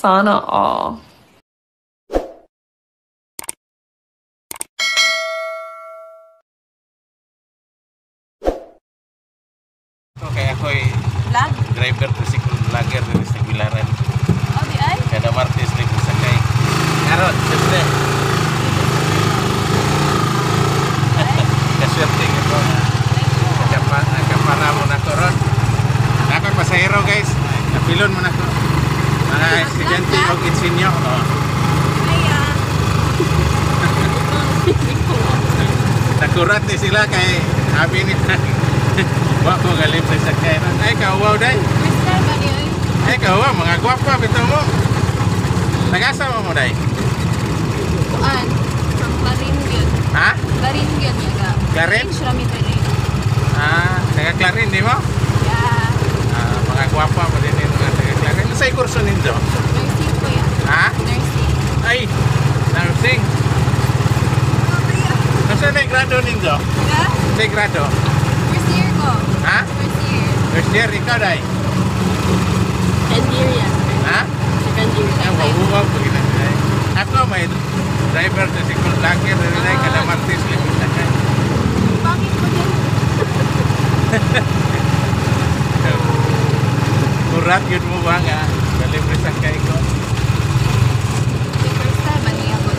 Sana all. Okay, ako'y Vlog? driver tricycle vlogger din sa Bilaran. Oh, di ay? Kada Martes rin sakay. Karon, siyempre. Kaswerte nga po. Nakapara mo na ko ron. Ako'y pasahero guys. Napilon mo na ko. Mga estudyante o insinyo. Nakurat ni sila kay abi ni wa ko galim sa sakay ron. Ay, kawaw day. Mister ba niyo? Ay, kawaw. Mga gwapa bitaw mo. Nag-asa mo day? Kuan? From Clarindian. Ha? Clarindian yaga. Clarin? Shrami Pere. Taga-Clarin, di mo? Yeah. Mga gwapa mo din yung mga taga-Clarin. Ano sa'yo kurso ninyo? Nursing ko yan. Ha? Nursing. Ay, nursing. Ano sa'yo na grado ninyo? Diba? Sa'yo grado? First year ko. Ha? First year. First year, ikaw day? Second year yan. Ha? Second year. Ang wawaw po ginagay. Ako may driver na si Kulakir rin kada Martes lang yung sakay. Bakit mo din? Kurat yun mo ba nga? Dalibre sakay ko. First time, ano yan ko?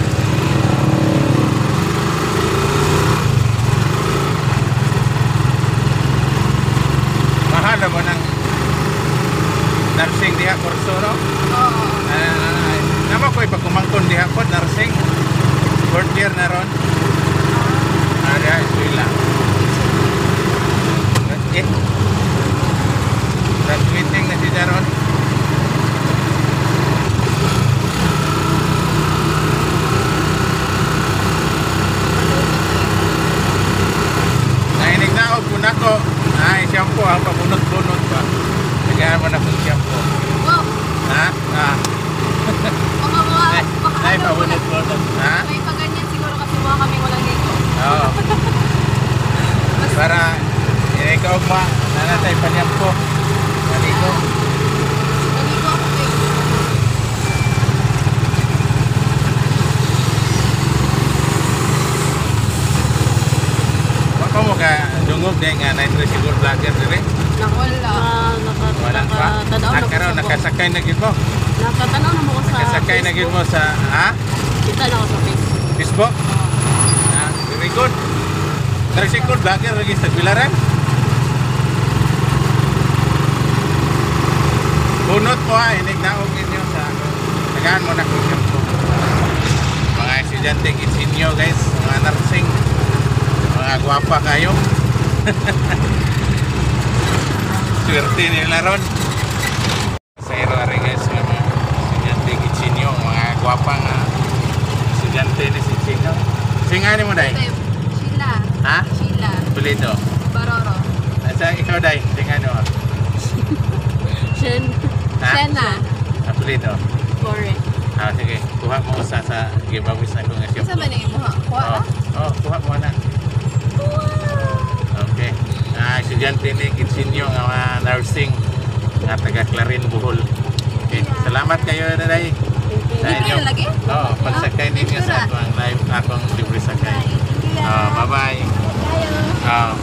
Mahal mo ng nursing diha kurso, no? Oo. Nama ko'y pagkumangkon diha po, nursing. Fourth year na ron. Diha, eskwela. Graduating na siya ron. Nainig na ako po nako. Ay, shampoo, ang pabunot-bunot pa. Nagahan mo na kong shampoo. Wow. Ha? Ay, pabunot-bunot. Ha? May paganyan siguro kasi mga kami walang dito. Oo. Para, ikaw ma, nanatay pa shampoo. Naligo. Naligo ako kay Baka mo ka dungog din nga na ito siguro vlogger din eh. Wala. Walang pa. Nakaroon, nakasakay na gid mo. Nakatanaw na mo ko sa Nakasakay na gid mo sa, ha? Kita na ako sa Facebook. Facebook? Very good. Tricycle vlogger lagi sa Bilaran. Bunot mo ha, inig naog ninyo sa tagaan mo na kung shampoo. Mga estudyante, insinyo guys, mga nursing, mga gwapa kayo. Swerte nila ron. Sa ero-ari guys, mga estudyante, insinyo, mga gwapa nga estudyante ni si Chingo. Singani mo, Day? Sheila. Ha? Sheila. Bulito. Baroro. Asa ikaw, Day? Singani mo? Shen. Ha? Shena. Apelido. Kore. Sige. Kuha mo usa sa giveaway sa akong Sa shampoo. ba na mo ha? Kuha na? Kuha mo na. Okay. Estudyante ni Kinsinyo nga mga nursing nga taga Clarin, Bohol. Okay. Salamat kayo na day. Libre na lagi? Oo, pagsakay ninyo sa akong live, akong libre sakay. Bye-bye. Tayo.